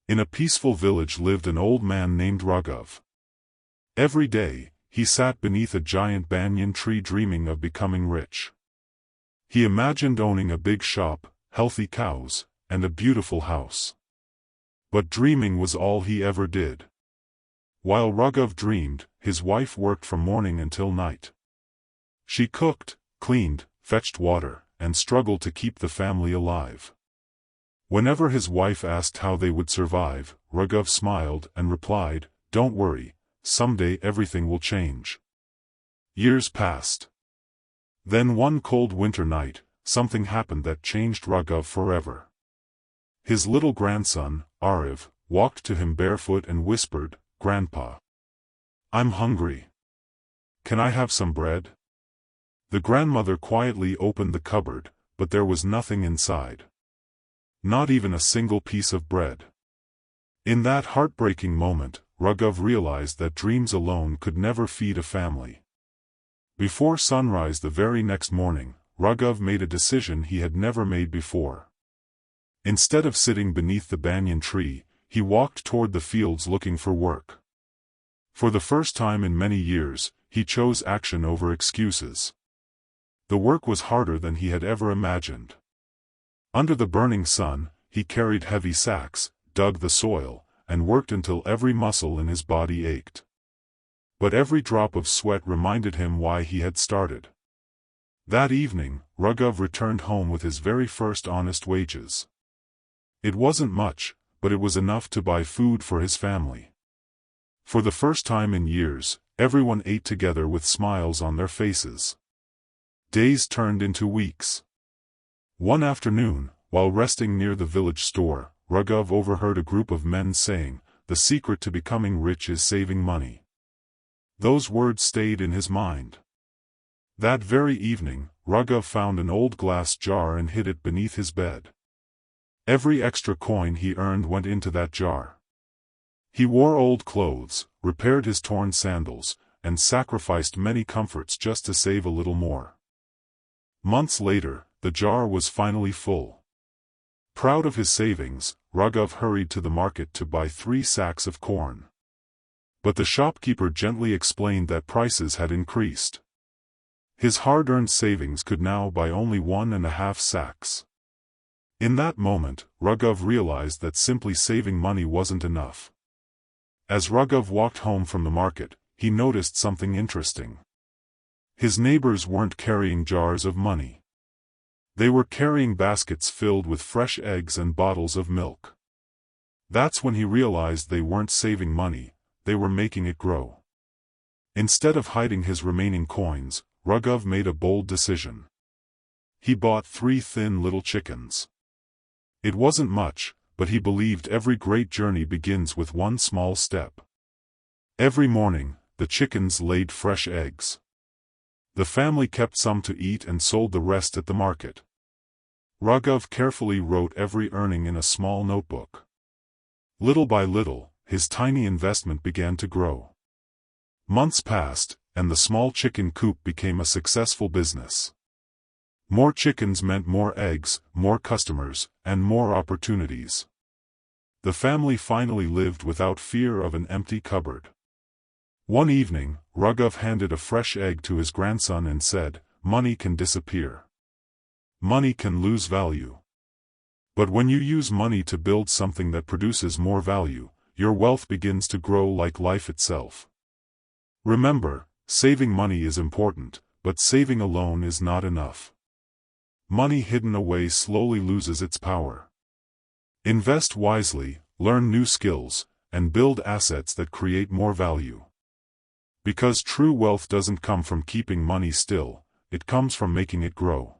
In a peaceful village lived an old man named Raghav. Every day, he sat beneath a giant banyan tree dreaming of becoming rich. He imagined owning a big shop, healthy cows, and a beautiful house. But dreaming was all he ever did. While Raghav dreamed, his wife worked from morning until night. She cooked, cleaned, fetched water, and struggled to keep the family alive. Whenever his wife asked how they would survive, Raghav smiled and replied, "Don't worry, someday everything will change." Years passed. Then one cold winter night, something happened that changed Raghav forever. His little grandson, Ariv, walked to him barefoot and whispered, "Grandpa, I'm hungry. Can I have some bread?" The grandmother quietly opened the cupboard, but there was nothing inside. Not even a single piece of bread. In that heartbreaking moment, Raghav realized that dreams alone could never feed a family. Before sunrise the very next morning, Raghav made a decision he had never made before. Instead of sitting beneath the banyan tree, he walked toward the fields looking for work. For the first time in many years, he chose action over excuses. The work was harder than he had ever imagined. Under the burning sun, he carried heavy sacks, dug the soil, and worked until every muscle in his body ached. But every drop of sweat reminded him why he had started. That evening, Raghav returned home with his very first honest wages. It wasn't much, but it was enough to buy food for his family. For the first time in years, everyone ate together with smiles on their faces. Days turned into weeks. One afternoon, while resting near the village store, Raghav overheard a group of men saying, "The secret to becoming rich is saving money." Those words stayed in his mind. That very evening, Raghav found an old glass jar and hid it beneath his bed. Every extra coin he earned went into that jar. He wore old clothes, repaired his torn sandals, and sacrificed many comforts just to save a little more. Months later, the jar was finally full. Proud of his savings, Raghav hurried to the market to buy 3 sacks of corn. But the shopkeeper gently explained that prices had increased. His hard-earned savings could now buy only 1.5 sacks. In that moment, Raghav realized that simply saving money wasn't enough. As Raghav walked home from the market, he noticed something interesting. His neighbors weren't carrying jars of money. They were carrying baskets filled with fresh eggs and bottles of milk. That's when he realized they weren't saving money, they were making it grow. Instead of hiding his remaining coins, Raghav made a bold decision. He bought 3 thin little chickens. It wasn't much, but he believed every great journey begins with one small step. Every morning, the chickens laid fresh eggs. The family kept some to eat and sold the rest at the market. Raghav carefully wrote every earning in a small notebook. Little by little, his tiny investment began to grow. Months passed, and the small chicken coop became a successful business. More chickens meant more eggs, more customers, and more opportunities. The family finally lived without fear of an empty cupboard. One evening, Raghav handed a fresh egg to his grandson and said, "Money can disappear. Money can lose value. But when you use money to build something that produces more value, your wealth begins to grow like life itself." Remember, saving money is important, but saving alone is not enough. Money hidden away slowly loses its power. Invest wisely, learn new skills, and build assets that create more value. Because true wealth doesn't come from keeping money still, it comes from making it grow.